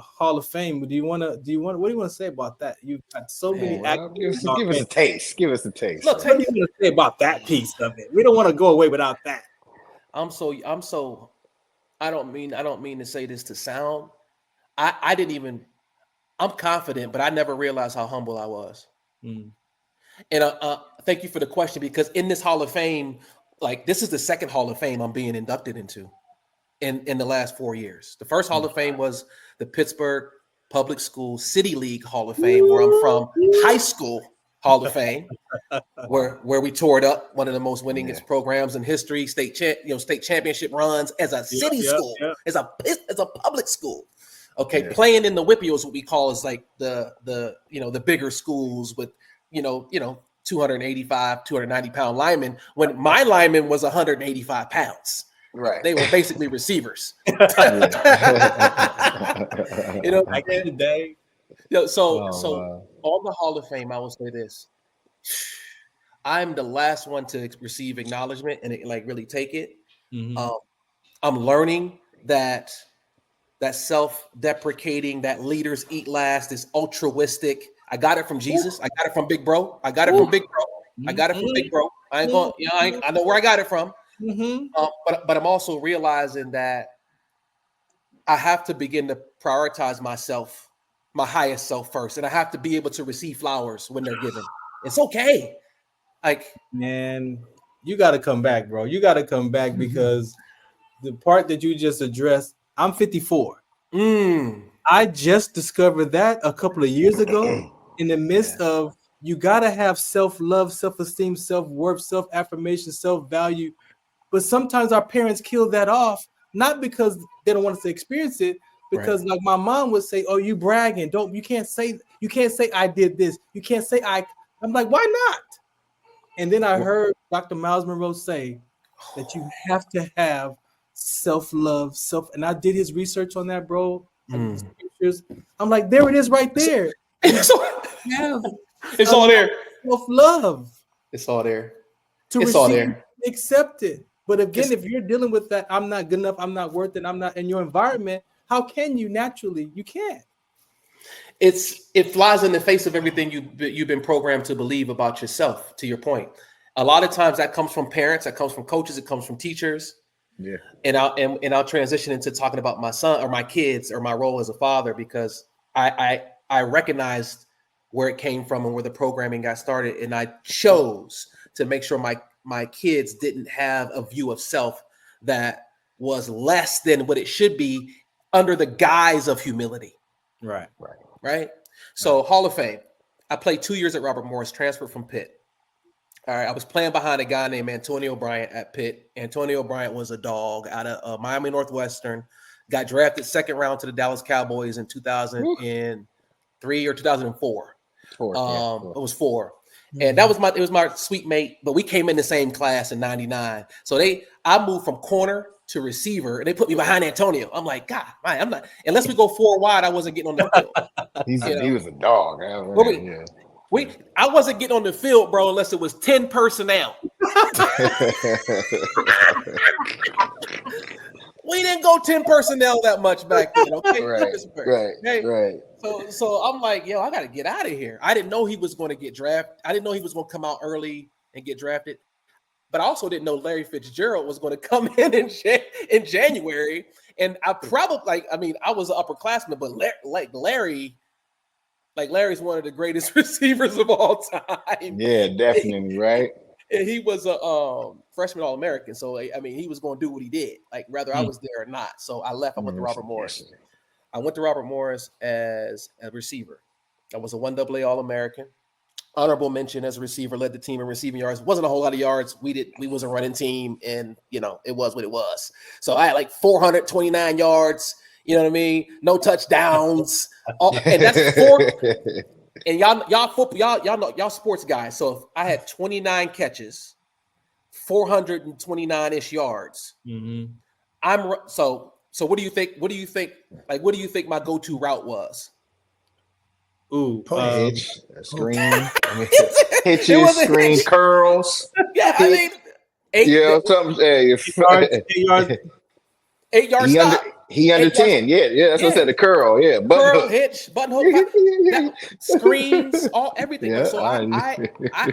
Speaker 4: Hall of Fame. What do you want to say about that? You've got so many
Speaker 9: give us a taste. Give us a taste.
Speaker 4: Look, what do you want to say about that piece of it? We don't want to go away without that.
Speaker 10: I don't mean to say this to sound. I'm confident, but I never realized how humble I was. And thank you for the question, because in this Hall of Fame, like, this is the second Hall of Fame I'm being inducted into in the last 4 years. The first Hall of Fame was the Pittsburgh Public School City League Hall of Fame, where I'm from. High School Hall of Fame, where we toured up one of the most winningest programs in history, state championship runs as a city school, as a public school. Okay, playing in the Whippy was what we call is like the bigger schools with 285, 290 pound linemen, when my lineman was 185 pounds.
Speaker 9: Right.
Speaker 10: They were basically receivers.
Speaker 4: Back in the day.
Speaker 10: On the Hall of Fame, I will say this. I'm the last one to receive acknowledgement and like really take it.
Speaker 4: Mhm.
Speaker 10: I'm learning that self-deprecating, that leaders eat last, is altruistic. I got it from Jesus. I got it from Big Bro. I got it from Big Bro. I ain't going. You know, I know where I got it from. But I'm also realizing that I have to begin to prioritize myself, my highest self first, and I have to be able to receive flowers when they're given. It's okay. Like,
Speaker 4: man, you got to come back, bro. You got to come back because the part that you just addressed, I'm 54. I just discovered that a couple of years ago in the midst of you got to have self-love, self-esteem, self-worth, self-affirmation, self-value. But sometimes our parents kill that off, not because they don't want us to experience it, because like my mom would say, "Oh, you bragging. You can't say I did this. You can't say I." I'm like, "Why not?" And then I heard Dr. Miles Monroe say that you have to have self-love, and I did his research on that, bro. I'm like, there it is right there.
Speaker 10: It's all there.
Speaker 4: Self-love.
Speaker 10: It's all there.
Speaker 4: It's all there. Accept it. But again, if you're dealing with that, I'm not good enough, I'm not worth it, I'm not in your environment, how can you naturally? You can't.
Speaker 10: It flies in the face of everything you've been programmed to believe about yourself, to your point. A lot of times that comes from parents, that comes from coaches, it comes from teachers. Yeah. And I'll transition into talking about my son or my kids or my role as a father, because I recognized where it came from and where the programming got started. And I chose to make sure my kids didn't have a view of self that was less than what it should be under the guise of humility. Right. So Hall of Fame. I played 2 years at Robert Morris, transferred from Pitt. All right. I was playing behind a guy named Antonio Bryant at Pitt. Antonio Bryant was a dog out of Miami Northwestern, got drafted second round to the Dallas Cowboys in 2003 or 2004. It was 4. And it was my sweet mate, but we came in the same class in 99. So I moved from corner to receiver, and they put me behind Antonio. I'm like, God, I'm not, unless we go 4 wide, I wasn't getting on the field.
Speaker 9: He was a dog.
Speaker 10: I wasn't getting on the field, bro, unless it was 10 personnel. We didn't go 10 personnel that much back then. Okay,
Speaker 9: right.
Speaker 10: So I'm like, yo, I got to get out of here. I didn't know he was going to get drafted. I didn't know he was going to come out early and get drafted. But I also didn't know Larry Fitzgerald was going to come in January. And I probably, I was an upperclassman, but Larry's one of the greatest receivers of all time.
Speaker 9: Yeah, definitely, right?
Speaker 10: And he was a freshman All-American. So, he was going to do what he did, whether I was there or not. So I left. I went to Robert Morris. I went to Robert Morris as a receiver. I was a 1AA All-American. Honorable mention as a receiver, led the team in receiving yards. Wasn't a whole lot of yards. We was a running team, and it was what it was. So I had 429 yards. You know what I mean? No touchdowns. And that's 4. And y'all know y'all sports guys. So if I had 29 catches, 429-ish yards. So what do you think? What do you think my go-to route was?
Speaker 9: Hitch, screen, hitches, screen, curls.
Speaker 10: Yeah,
Speaker 9: 8 something.
Speaker 10: 8 yards stop.
Speaker 9: He under 10. Yeah. That's what I said. The curl. Yeah.
Speaker 10: Curl, hitch, button hook, screens, everything. Yeah, so I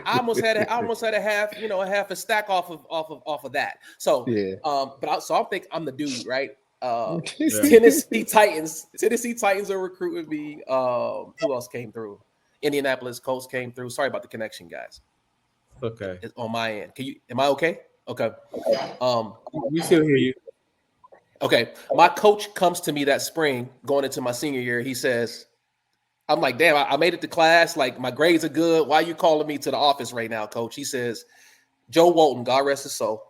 Speaker 10: almost had a half, half a stack off of that. So I think I'm the dude, right? Tennessee Titans are recruiting me. Who else came through? Indianapolis Colts came through. Sorry about the connection, guys.
Speaker 4: Okay.
Speaker 10: It's on my end. Am I okay? Okay.
Speaker 4: We still hear you.
Speaker 10: Okay. My coach comes to me that spring going into my senior year. He says, I'm like, damn, I made it to class. My grades are good. Why are you calling me to the office right now, coach? He says, Joe Walton, God rest his soul,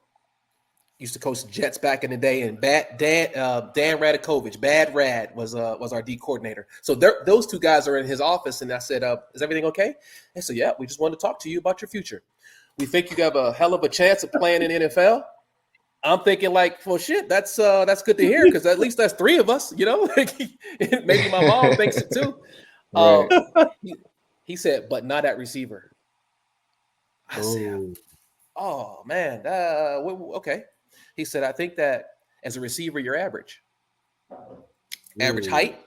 Speaker 10: used to coach the Jets back in the day, and Dan Radakovich, Bad Rad, was our D coordinator. So those two guys are in his office, and I said, "Is everything okay?" They said, "Yeah, we just wanted to talk to you about your future. We think you have a hell of a chance of playing in the NFL." I'm thinking well, shit, that's good to hear, because at least that's 3 of us, Maybe my mom thinks it too. He said, "But not at receiver." I said, oh man, okay. He said, I think that as a receiver, you're average. Average height.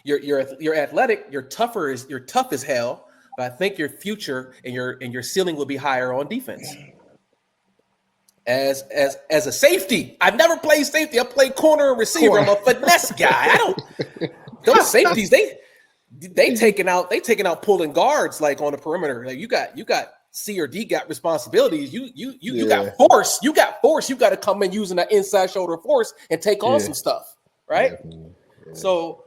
Speaker 10: You're athletic. You're tough as hell. But I think your future and your ceiling will be higher on defense. As a safety, I've never played safety. I played corner and receiver. I'm a finesse guy. Those safeties, they taking out pulling guards like on the perimeter. Like you got C or D gap responsibilities. You got force. You got force. You got to come in using that inside shoulder force and take on some stuff, right? Yeah. So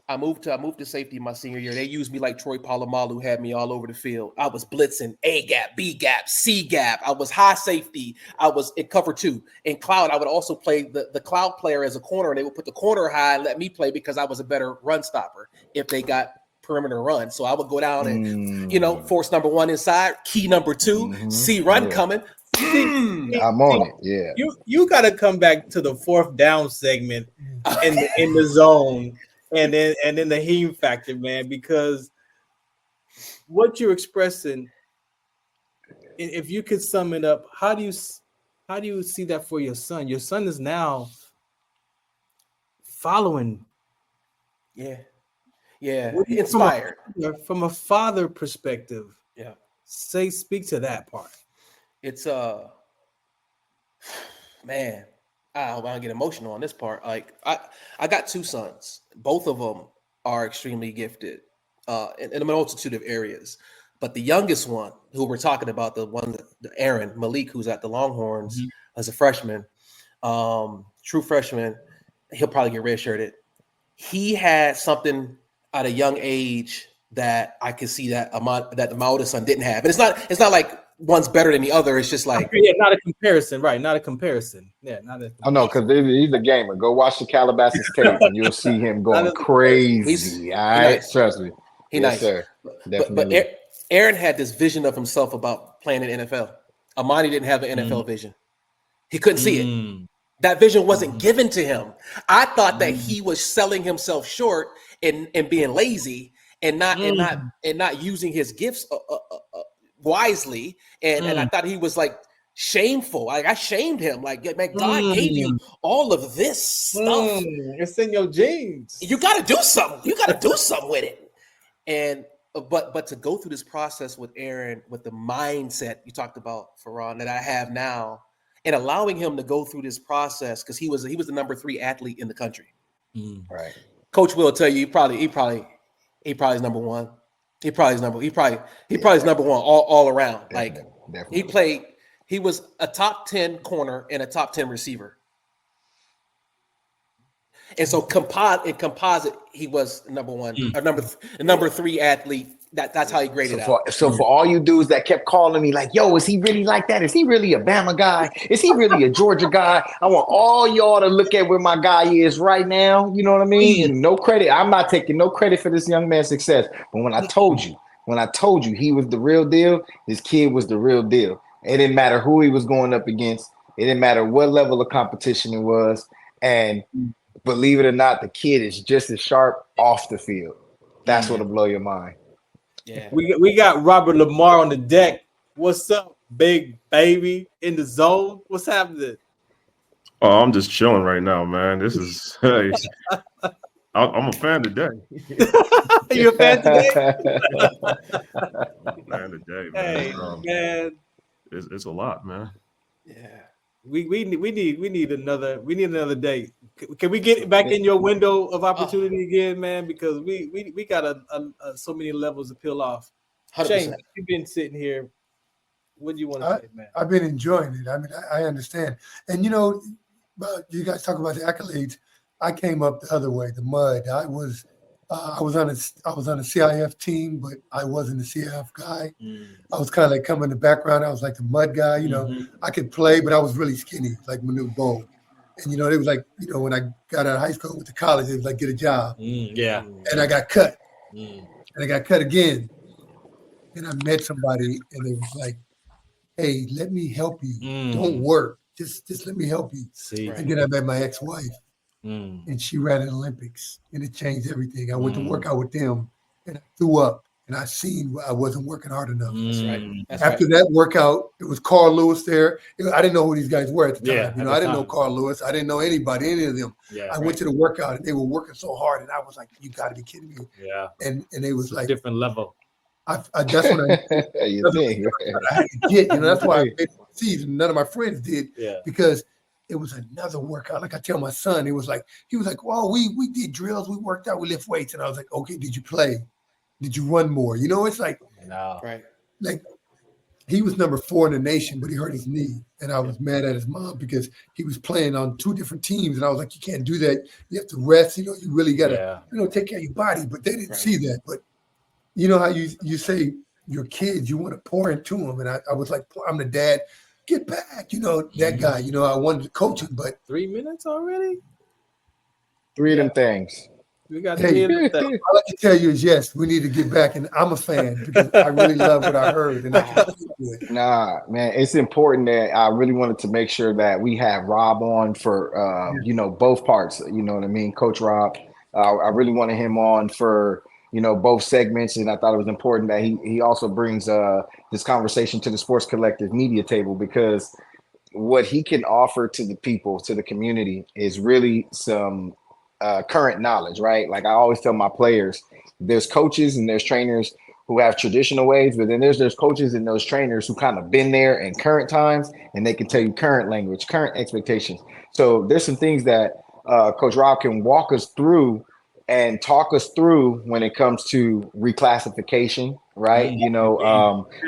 Speaker 10: I moved to safety my senior year. They used me like Troy Polamalu had me all over the field. I was blitzing A gap, B gap, C gap. I was high safety. I was in cover 2. In cloud, I would also play the cloud player as a corner, and they would put the corner high and let me play because I was a better run stopper if they got perimeter run. So I would go down and force number 1 inside, key number 2, see run coming.
Speaker 9: I'm on it. Yeah.
Speaker 4: You got to come back to the 4th down segment in the zone. And then the HeemFactor, man, because what you're expressing, if you could sum it up, how do you see that for your son? Your son is now following. Yeah. Inspired from a father perspective. Yeah. Speak to that part.
Speaker 10: It's man. I want to get emotional on this part. Like I got 2 sons. Both of them are extremely gifted in a multitude of areas. But the youngest one, who we're talking about, the Arron, Malik, who's at the Longhorns as a freshman, true freshman, he'll probably get redshirted. He had something at a young age that I could see that my oldest son didn't have. And it's not like one's better than the other. It's just like
Speaker 4: not a comparison, right? Not a comparison. Yeah, not a.
Speaker 9: I know, because he's a gamer. Go watch the Calabasas tape, and you'll see him going crazy. All right,
Speaker 10: nice.
Speaker 9: Trust me.
Speaker 10: He's nice, sir. But Arron had this vision of himself about playing in NFL. Amani didn't have an NFL vision. He couldn't see it. That vision wasn't given to him. I thought that he was selling himself short and being lazy and not using his gifts wisely, and I thought he was like shameful. Like I shamed him. Like, man, God gave you all of this stuff.
Speaker 4: It's in your genes.
Speaker 10: You got to do something. You got to do something with it. And but to go through this process with Arron, with the mindset you talked about, Farron, that I have now, and allowing him to go through this process because he was the number 3 athlete in the country.
Speaker 9: Right. Coach
Speaker 10: will tell you he probably is number 1. He probably is number 1 all around. Definitely. He was a top 10 corner and a top 10 receiver. And so composite, he was number 1, or number 3 athlete. That's how he graded out.
Speaker 9: So for all you dudes that kept calling me like, yo, is he really like that? Is he really a Bama guy? Is he really a Georgia guy? I want all y'all to look at where my guy is right now. You know what I mean? And no credit. I'm not taking no credit for this young man's success. But when I told you he was the real deal, this kid was the real deal. It didn't matter who he was going up against. It didn't matter what level of competition it was. And believe it or not, the kid is just as sharp off the field. That's what'll blow your mind.
Speaker 4: Yeah, we got Robert Lamar on the deck. What's up, big baby in the zone? What's happening?
Speaker 11: Oh, I'm just chilling right now, man. This is hey, I'm a fan today.
Speaker 4: You a fan today?
Speaker 11: I'm a fan today, man.
Speaker 4: Hey, man,
Speaker 11: it's a lot, man.
Speaker 4: Yeah, we need another day. Can we get back in your window of opportunity again, man? Because we got so many levels to peel off. 100%. Shane, you've been sitting here. What do you want to say, man?
Speaker 5: I've been enjoying it. I mean, I understand. And you guys talk about the accolades. I came up the other way, the mud. I was on a CIF team, but I wasn't a CIF guy. I was kind of like coming in the background. I was like the mud guy. I could play, but I was really skinny, like Manu Bone. And, it was like, when I got out of high school, went to college, it was like, get a job.
Speaker 4: Yeah.
Speaker 5: And I got cut. And I got cut again. And I met somebody, and it was like, hey, let me help you. Don't work. Just let me help you.
Speaker 4: See.
Speaker 5: And then I met my ex-wife. And she ran an Olympics. And it changed everything. I went to work out with them. And I threw up. and I seen I wasn't working hard enough.
Speaker 10: That's right. That's
Speaker 5: After
Speaker 10: right.
Speaker 5: that workout, it was Carl Lewis there. I didn't know who these guys were at the time.
Speaker 4: Yeah,
Speaker 5: You know,
Speaker 4: at
Speaker 5: I
Speaker 4: the
Speaker 5: didn't know
Speaker 4: time.
Speaker 5: Carl Lewis. I didn't know anybody, any of them.
Speaker 4: Yeah,
Speaker 5: I went to the workout and they were working so hard, and I was like, "You got to be kidding me!"
Speaker 4: Yeah,
Speaker 5: and it was
Speaker 4: it's a
Speaker 5: like
Speaker 4: different level.
Speaker 5: that's what I had to get. You know, that's why I made overseas, and none of my friends did.
Speaker 4: Yeah.
Speaker 5: Because it was another workout. Like I tell my son, he was like, "Well, we did drills, we worked out, we lift weights," and I was like, "Okay, did you play? Did you run more?" You know, it's like,
Speaker 4: No.
Speaker 10: Right.
Speaker 5: like he was number 4 in the nation, but he hurt his knee, and I was mad at his mom because he was playing on 2 different teams, and I was like, "You can't do that. You have to rest. You know, you really gotta, take care of your body." But they didn't see that. But you know how you say your kids, you want to pour into them, and I was like, I'm the dad. Get back, you know, that guy. You know, I wanted to coach him, but
Speaker 4: 3 minutes already.
Speaker 9: 3 of them things.
Speaker 4: We got
Speaker 5: hey,
Speaker 4: 3 of them.
Speaker 5: all I can tell you is yes, we need to get back, and I'm a fan because I really love what I heard. And
Speaker 9: Nah, man, it's important that I really wanted to make sure that we have Robb on for both parts. You know what I mean, Coach Robb. I really wanted him on for both segments, and I thought it was important that he also brings this conversation to the Sports Collective media table, because what he can offer to the people, to the community, is really some current knowledge, right? Like I always tell my players, there's coaches and there's trainers who have traditional ways, but then there's coaches and those trainers who kind of been there in current times, and they can tell you current language, current expectations. So there's some things that Coach Robb can walk us through and talk us through when it comes to reclassification, right?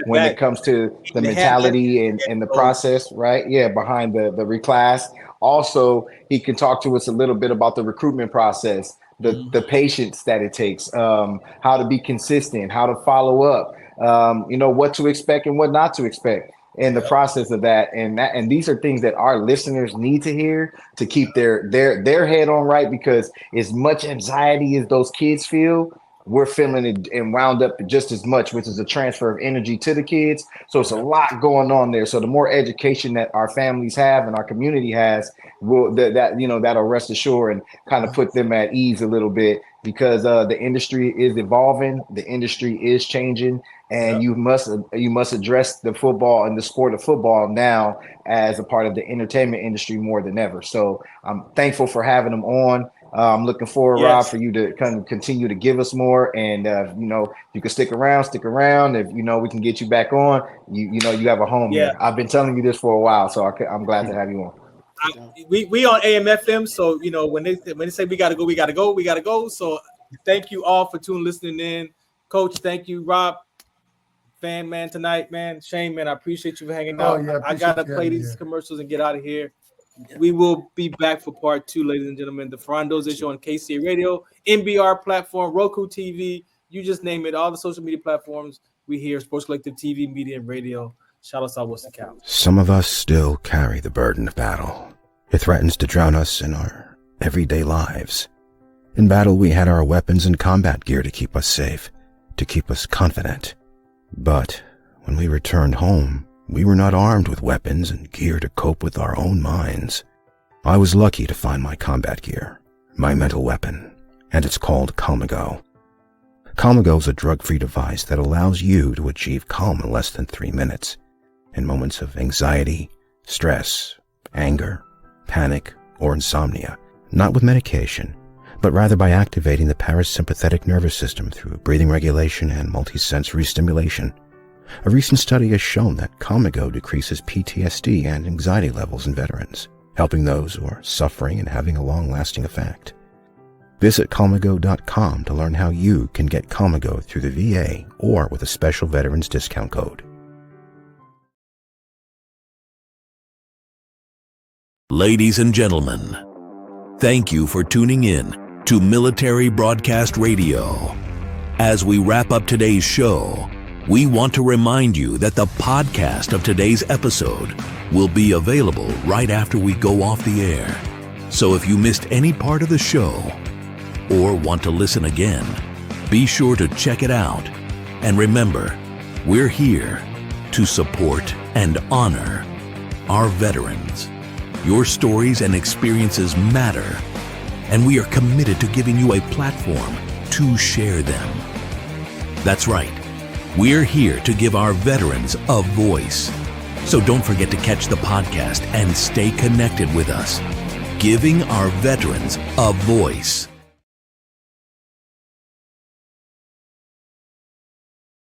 Speaker 9: When it comes to the mentality and the process, right? Yeah, behind the reclass. Also, he can talk to us a little bit about the recruitment process, the patience that it takes, how to be consistent, how to follow up, what to expect and what not to expect in the process of that. And these are things that our listeners need to hear to keep their head on right, because as much anxiety as those kids feel, we're feeling it and wound up just as much, which is a transfer of energy to the kids. So it's a lot going on there. So the more education that our families have and our community has, that'll rest assured and kind of put them at ease a little bit, because the industry is evolving, the industry is changing, and you must address the football and the sport of football now as a part of the entertainment industry more than ever. So I'm thankful for having them on. I'm looking forward, Robb, for you to kind of continue to give us more. And, you can stick around. If, we can get you back on, you have a home here. I've been telling you this for a while, so I'm glad to have you on.
Speaker 4: We on AM/FM, so, when they say we got to go. So thank you all for listening in. Coach, thank you. Robb, fan, man, tonight, man. Shane, man, I appreciate you for hanging out. I got to play these commercials and get out of here. We will be back for part 2, ladies and gentlemen. The Farron Dozier Show on KCA Radio, NBR platform, Roku TV, you just name it, all the social media platforms. We here, Sports Collective TV, media, and radio. Shout out Southwestern Cal.
Speaker 6: Some of us still carry the burden of battle. It threatens to drown us in our everyday lives. In battle, we had our weapons and combat gear to keep us safe, to keep us confident. But when we returned home, we were not armed with weapons and gear to cope with our own minds. I was lucky to find my combat gear, my mental weapon, and it's called Calmago. Calmago is a drug-free device that allows you to achieve calm in less than 3 minutes in moments of anxiety, stress, anger, panic, or insomnia, not with medication, but rather by activating the parasympathetic nervous system through breathing regulation and multisensory stimulation. A recent study has shown that Calmago decreases PTSD and anxiety levels in veterans, helping those who are suffering and having a long-lasting effect. Visit Calmago.com to learn how you can get Calmago through the VA or with a special veterans discount code.
Speaker 3: Ladies and gentlemen, thank you for tuning in to Military Broadcast Radio. As we wrap up today's show, we want to remind you that the podcast of today's episode will be available right after we go off the air. So if you missed any part of the show or want to listen again, be sure to check it out. And remember, we're here to support and honor our veterans. Your stories and experiences matter, and we are committed to giving you a platform to share them. That's right. We're here to give our veterans a voice. So don't forget to catch the podcast and stay connected with us. Giving our veterans a voice.